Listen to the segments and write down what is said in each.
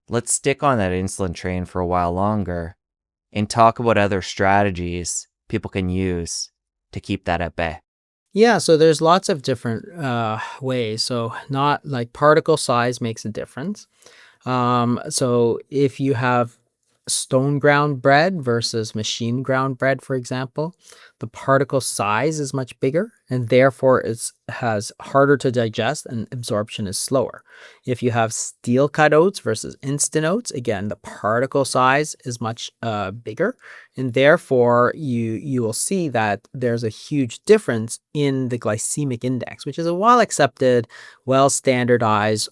let's stick on that insulin train for a while longer and talk about other strategies people can use to keep that at bay. Yeah, so there's lots of different ways. So not like particle size makes a difference. So if you have stone ground bread versus machine ground bread, for example, the particle size is much bigger and therefore it has harder to digest and absorption is slower. If you have steel cut oats versus instant oats, again, the particle size is much bigger, and therefore you will see that there's a huge difference in the glycemic index, which is a well accepted, well standardized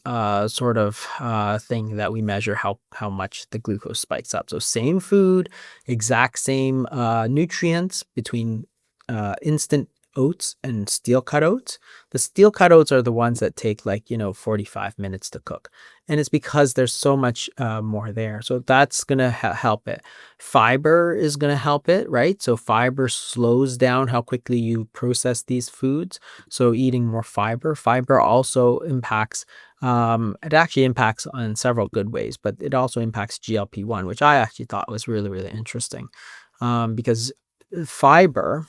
sort of thing that we measure how much the glucose spikes up. So same food, exact same nutrients between instant oats and steel cut oats. The steel cut oats are the ones that take 45 minutes to cook. And it's because there's so much more there. So that's going to help it. Fiber is going to help it, right? So fiber slows down how quickly you process these foods. So eating more fiber also impacts, it actually impacts on several good ways, but it also impacts GLP-1, which I actually thought was really, really interesting, because fiber,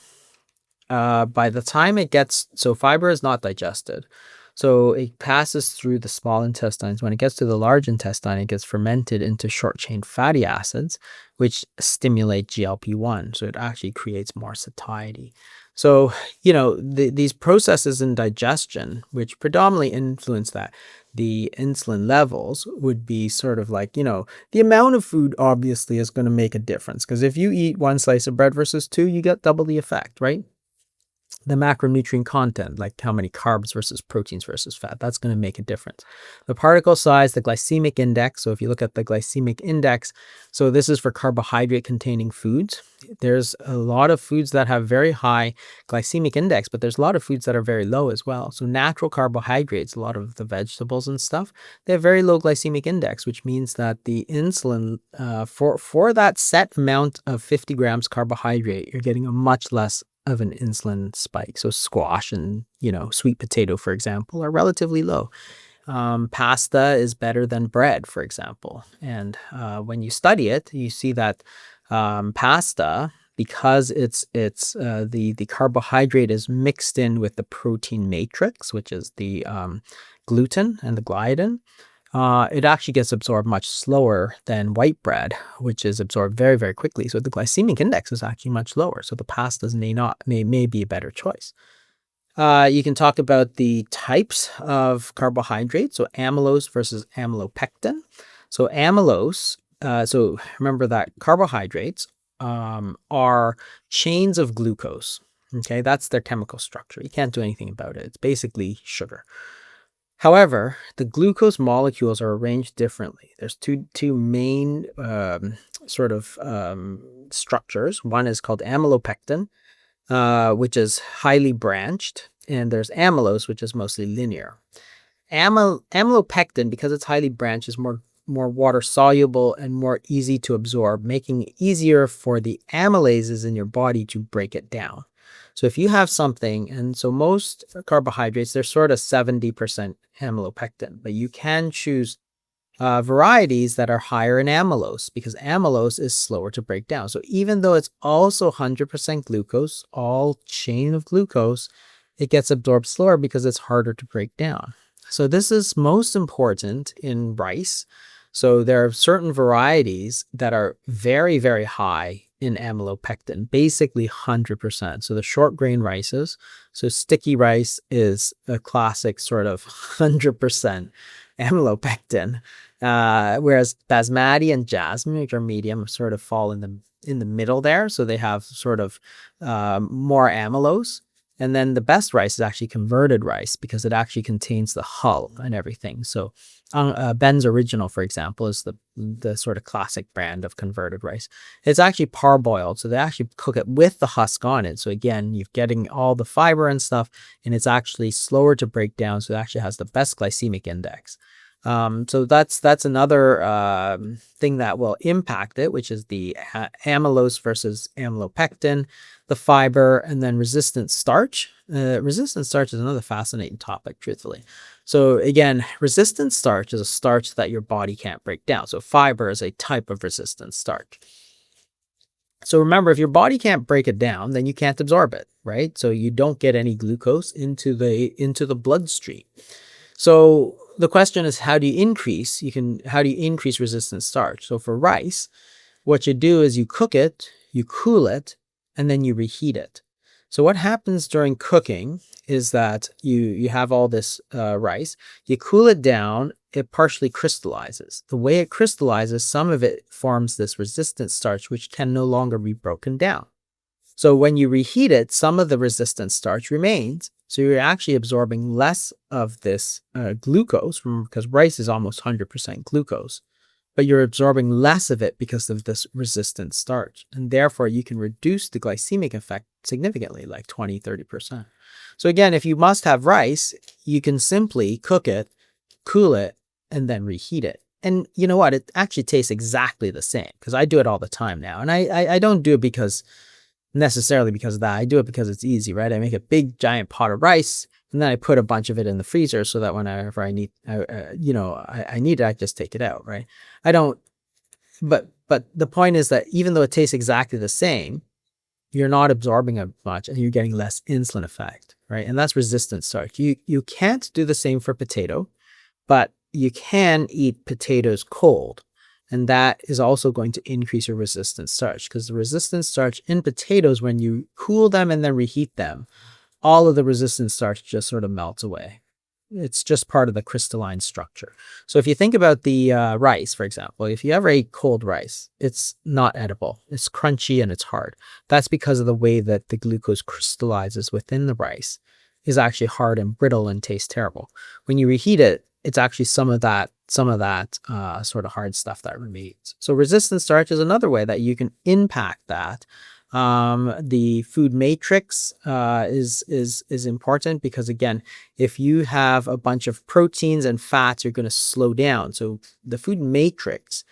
by the time so fiber is not digested. So it passes through the small intestines. When it gets to the large intestine, it gets fermented into short-chain fatty acids, which stimulate GLP-1. So it actually creates more satiety. So, these processes in digestion, which predominantly influence the insulin levels, would be sort of like, the amount of food obviously is going to make a difference. Because if you eat one slice of bread versus two, you get double the effect, right? The macronutrient content, like how many carbs versus proteins versus fat, that's going to make a difference. The particle size, the glycemic index. So if you look at the glycemic index, so this is for carbohydrate containing foods. There's a lot of foods that have very high glycemic index, but there's a lot of foods that are very low as well. So natural carbohydrates, a lot of the vegetables and stuff, they have very low glycemic index, which means that the insulin, for that set amount of 50 grams carbohydrate, you're getting a much less of an insulin spike. So squash and, sweet potato, for example, are relatively low. Pasta is better than bread, for example. And when you study it, you see that pasta, because it's the carbohydrate is mixed in with the protein matrix, which is the gluten and the gliadin, it actually gets absorbed much slower than white bread, which is absorbed very, very quickly. So the glycemic index is actually much lower. So the pastas may be a better choice. You can talk about the types of carbohydrates. So amylose versus amylopectin. So amylose, so remember that carbohydrates are chains of glucose. Okay, that's their chemical structure. You can't do anything about it. It's basically sugar. However, the glucose molecules are arranged differently. There's two main structures. One is called amylopectin, which is highly branched, and there's amylose, which is mostly linear. Amylopectin, because it's highly branched, is more water soluble and more easy to absorb, making it easier for the amylases in your body to break it down. So if you have something, and so most carbohydrates, they're sort of 70% amylopectin, but you can choose varieties that are higher in amylose, because amylose is slower to break down. So even though it's also 100% glucose, all chain of glucose, it gets absorbed slower because it's harder to break down. So this is most important in rice. So there are certain varieties that are very, very high in amylopectin, basically 100%. So the short grain rices, so sticky rice is a classic sort of 100% amylopectin, whereas basmati and jasmine, which are medium, sort of fall in the middle there. So they have sort of more amylose. And then the best rice is actually converted rice, because it actually contains the hull and everything. So Ben's Original, for example, is the sort of classic brand of converted rice. It's actually parboiled, so they actually cook it with the husk on it. So again, you're getting all the fiber and stuff, and it's actually slower to break down, so it actually has the best glycemic index. So that's another thing that will impact it, which is the amylose versus amylopectin, the fiber, and then resistant starch. Resistant starch is another fascinating topic, truthfully. So again, resistant starch is a starch that your body can't break down. So fiber is a type of resistant starch. So remember, if your body can't break it down, then you can't absorb it, right? So you don't get any glucose into the bloodstream. So the question is, how do you increase? How do you increase resistant starch? So for rice, what you do is you cook it, you cool it, and then you reheat it. So what happens during cooking is that you have all this rice, you cool it down, it partially crystallizes. The way it crystallizes, some of it forms this resistant starch, which can no longer be broken down. So when you reheat it, some of the resistant starch remains. So you're actually absorbing less of this glucose, because rice is almost 100% glucose, but you're absorbing less of it because of this resistant starch. And therefore, you can reduce the glycemic effect significantly, like 20, 30%. So again, if you must have rice, you can simply cook it, cool it, and then reheat it. And you know what? It actually tastes exactly the same, because I do it all the time now. And I don't do it necessarily because of that. I do it because it's easy, right? I make a big giant pot of rice, and then I put a bunch of it in the freezer so that whenever I need, I need it, I just take it out, right? I don't. But the point is that even though it tastes exactly the same, you're not absorbing it much, and you're getting less insulin effect, right? And that's resistant starch. You can't do the same for potato, but you can eat potatoes cold. And that is also going to increase your resistant starch, because the resistant starch in potatoes, when you cool them and then reheat them, all of the resistant starch just sort of melts away. It's just part of the crystalline structure. So if you think about the rice, for example, if you ever ate cold rice, it's not edible. It's crunchy and it's hard. That's because of the way that the glucose crystallizes within the rice is actually hard and brittle and tastes terrible. When you reheat it, it's actually some of that sort of hard stuff that remains. So resistant starch is another way that you can impact that. The food matrix is important, because again, if you have a bunch of proteins and fats, you're going to slow down. So the food matrix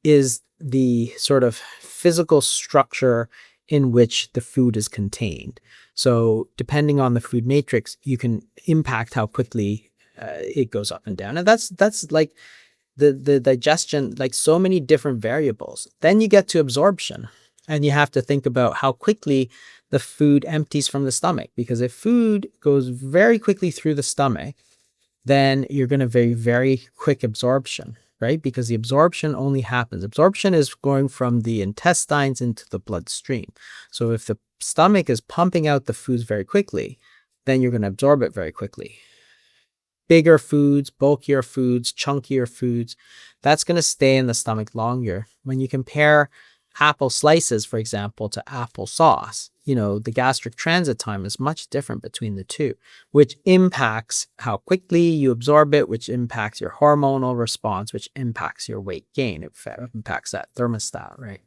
is the sort of physical structure in which the food is contained. So depending on the food matrix, you can impact how quickly it goes up and down. And that's like the digestion, like so many different variables. Then you get to absorption, and you have to think about how quickly the food empties from the stomach, because if food goes very quickly through the stomach, then you're going to very, very quick absorption, right? Because the absorption only happens. Absorption is going from the intestines into the bloodstream. So if the stomach is pumping out the foods very quickly, then you're going to absorb it very quickly. Bigger foods, bulkier foods, chunkier foods, that's going to stay in the stomach longer. When you compare apple slices, for example, to applesauce, the gastric transit time is much different between the two, which impacts how quickly you absorb it, which impacts your hormonal response, which impacts your weight gain. It impacts that thermostat, right?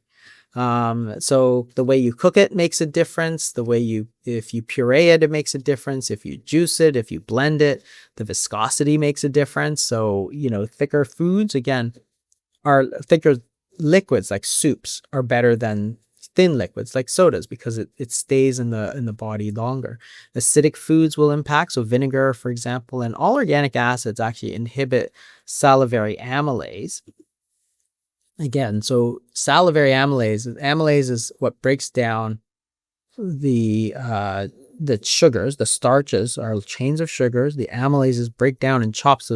So the way you cook it makes a difference. If you puree it, it makes a difference. If you juice it, if you blend it, the viscosity makes a difference. So, thicker foods, again, thicker liquids like soups are better than thin liquids like sodas, because it stays in the body longer. Acidic foods will impact. So vinegar, for example, and all organic acids actually inhibit salivary amylase. Again, so salivary amylase is what breaks down the sugars. The starches are chains of sugars. The amylases break down and chops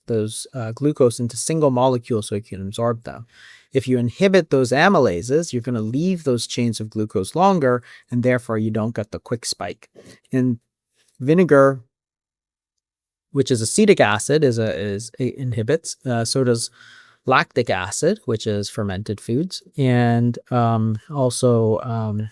those glucose into single molecules so you can absorb them. If you inhibit those amylases, you're going to leave those chains of glucose longer, and therefore you don't get the quick spike. In vinegar, which is acetic acid, inhibits. So does lactic acid, which is fermented foods, and also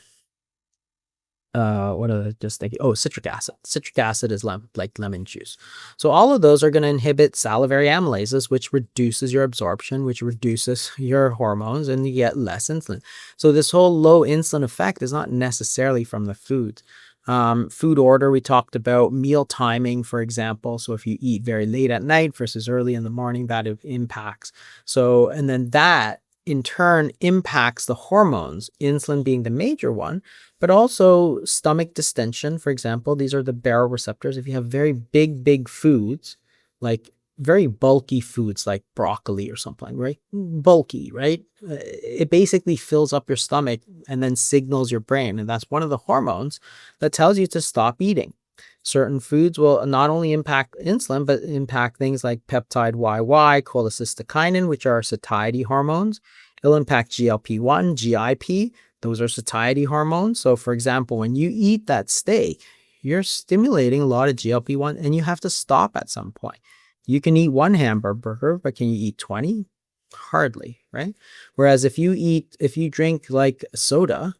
what are I just thinking? Oh, citric acid. Citric acid is like lemon juice. So all of those are going to inhibit salivary amylases, which reduces your absorption, which reduces your hormones, and you get less insulin. So this whole low insulin effect is not necessarily from the food. Food order, we talked about meal timing, for example. So if you eat very late at night versus early in the morning, that impacts. So, and then that in turn impacts the hormones, insulin being the major one, but also stomach distension, for example. These are the baroreceptors. If you have very big foods, like very bulky foods like broccoli or something, right? Bulky, right? It basically fills up your stomach and then signals your brain. And that's one of the hormones that tells you to stop eating. Certain foods will not only impact insulin, but impact things like peptide YY, cholecystokinin, which are satiety hormones. It'll impact GLP-1, GIP. Those are satiety hormones. So, for example, when you eat that steak, you're stimulating a lot of GLP-1 and you have to stop at some point. You can eat one hamburger, but can you eat 20? Hardly, right? Whereas if you drink like soda,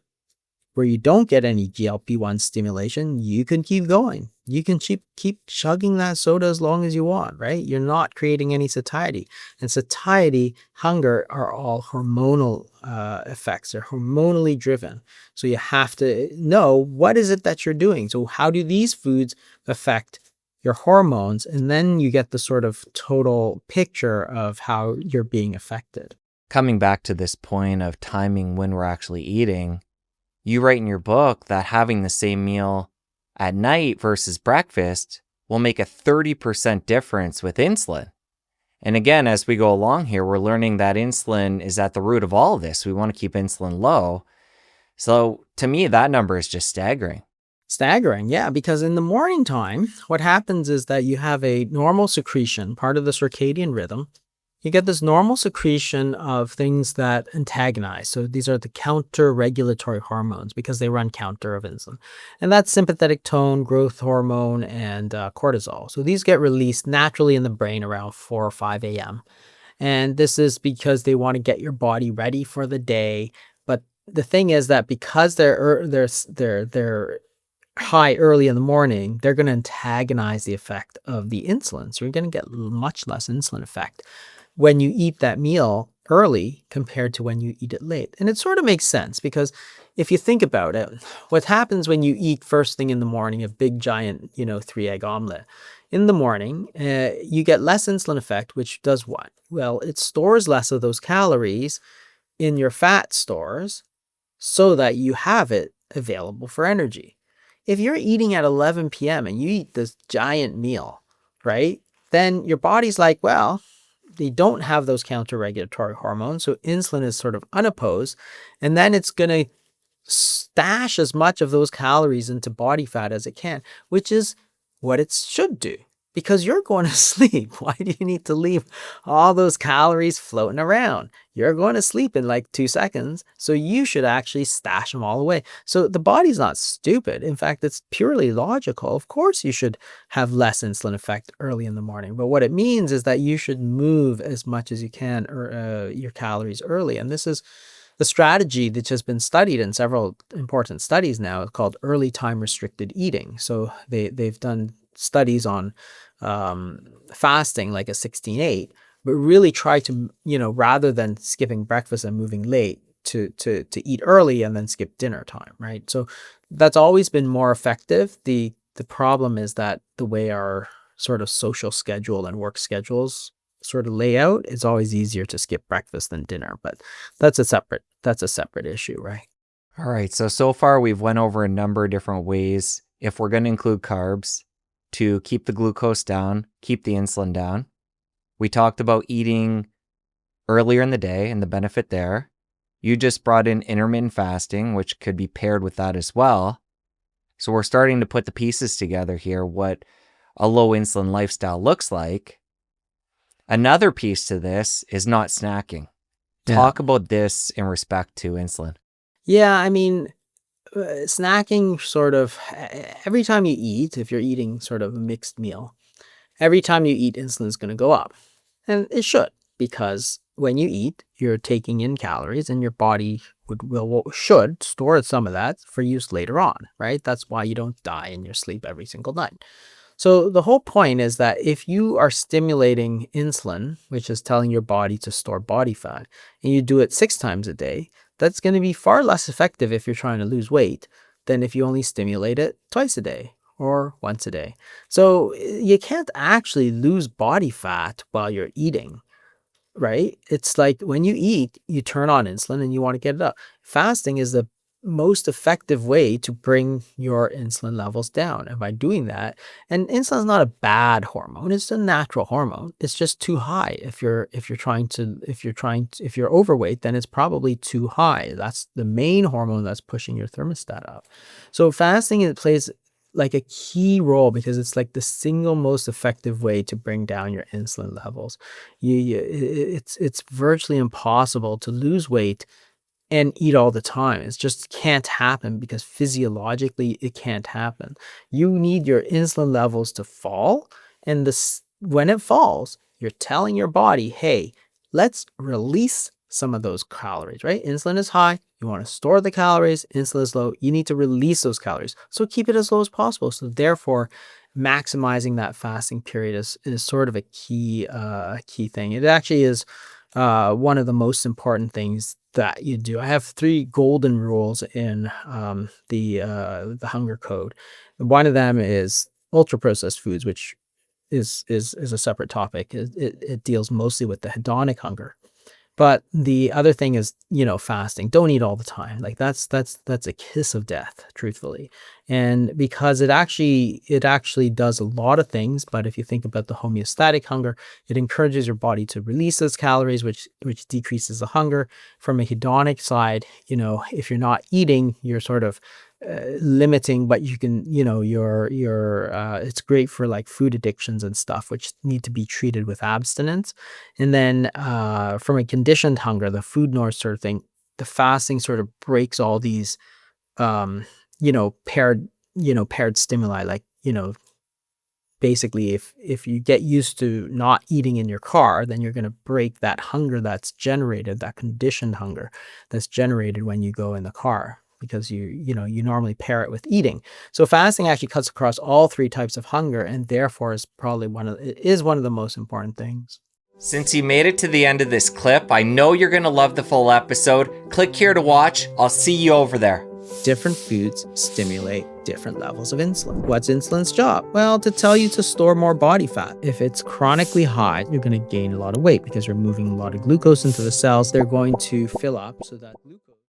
where you don't get any GLP-1 stimulation, you can keep going. You can keep chugging that soda as long as you want, right? You're not creating any satiety. And satiety, hunger are all hormonal effects. They're hormonally driven. So you have to know what is it that you're doing. So how do these foods affect your hormones? And then you get the sort of total picture of how you're being affected. Coming back to this point of timing when we're actually eating, you write in your book that having the same meal at night versus breakfast will make a 30% difference with insulin. And again, as we go along here, we're learning that insulin is at the root of all of this. We want to keep insulin low. So to me, that number is just staggering. Staggering, yeah, because in the morning time, what happens is that you have a normal secretion, part of the circadian rhythm. You get this normal secretion of things that antagonize. So these are the counter-regulatory hormones because they run counter of insulin. And that's sympathetic tone, growth hormone, and cortisol. So these get released naturally in the brain around 4 or 5 a.m. And this is because they want to get your body ready for the day. But the thing is that because they're high early in the morning, they're going to antagonize the effect of the insulin. So you're going to get much less insulin effect when you eat that meal early compared to when you eat it late. And it sort of makes sense because if you think about it, what happens when you eat first thing in the morning, a big giant, 3-egg omelet, in the morning, you get less insulin effect, which does what? Well, it stores less of those calories in your fat stores so that you have it available for energy. If you're eating at 11 p.m. and you eat this giant meal, right, then your body's like, well, they don't have those counter-regulatory hormones, so insulin is sort of unopposed, and then it's going to stash as much of those calories into body fat as it can, which is what it should do. Because you're going to sleep. Why do you need to leave all those calories floating around? You're going to sleep in like 2 seconds, so you should actually stash them all away. So the body's not stupid. In fact, it's purely logical. Of course, you should have less insulin effect early in the morning. But what it means is that you should move as much as you can your calories early. And this is the strategy that has been studied in several important studies now called early time restricted eating. So they've done studies on fasting like a 16-8, but really try to, rather than skipping breakfast and moving late, to eat early and then skip dinner time, right? So that's always been more effective. The problem is that the way our sort of social schedule and work schedules sort of lay out, it's always easier to skip breakfast than dinner, but that's a separate issue, right? All right, so far we've went over a number of different ways, if we're going to include carbs, to keep the glucose down, keep the insulin down. We talked about eating earlier in the day and the benefit there. You just brought in intermittent fasting, which could be paired with that as well. So we're starting to put the pieces together here, what a low insulin lifestyle looks like. Another piece to this is not snacking. Talk about this in respect to insulin. Yeah, I mean, snacking sort of every time you eat, if you're eating sort of a mixed meal, every time you eat, insulin is going to go up. And it should, because when you eat, you're taking in calories and your body should store some of that for use later on, right? That's why you don't die in your sleep every single night. So the whole point is that if you are stimulating insulin, which is telling your body to store body fat, and you do it 6 times a day, that's going to be far less effective if you're trying to lose weight than if you only stimulate it twice a day or once a day. So you can't actually lose body fat while you're eating, right? It's like when you eat, you turn on insulin and you want to get it up. Fasting is the most effective way to bring your insulin levels down. And by doing that, and insulin is not a bad hormone, it's a natural hormone. It's just too high. If you're overweight, then it's probably too high. That's the main hormone that's pushing your thermostat up. So fasting, it plays like a key role because it's like the single most effective way to bring down your insulin levels. It's virtually impossible to lose weight and eat all the time. It just can't happen because physiologically it can't happen. You need your insulin levels to fall, and when it falls, you're telling your body, hey, let's release some of those calories, right? Insulin is high. You want to store the calories. Insulin is low. You need to release those calories. So keep it as low as possible. So therefore, maximizing that fasting period is sort of a key thing. It actually is one of the most important things that you do. I have 3 golden rules in the hunger code. One of them is ultra processed foods, which is a separate topic. It deals mostly with the hedonic hunger. But the other thing is, fasting. Don't eat all the time. Like that's a kiss of death, truthfully. And because it actually does a lot of things, but if you think about the homeostatic hunger, it encourages your body to release those calories, which decreases the hunger. From a hedonic side, if you're not eating, you're sort of limiting, but you can, it's great for like food addictions and stuff, which need to be treated with abstinence. And then from a conditioned hunger, the food north sort of thing, the fasting sort of breaks all these, paired stimuli. Like, basically if you get used to not eating in your car, then you're going to break that hunger that's generated, that conditioned hunger that's generated when you go in the car, because you normally pair it with eating. So fasting actually cuts across all 3 types of hunger, and therefore is probably one of the most important things. Since you made it to the end of this clip, I know you're going to love the full episode. Click here to watch. I'll see you over there. Different foods stimulate different levels of insulin. What's insulin's job? Well, to tell you to store more body fat. If it's chronically high, you're going to gain a lot of weight because you're moving a lot of glucose into the cells. They're going to fill up so that glucose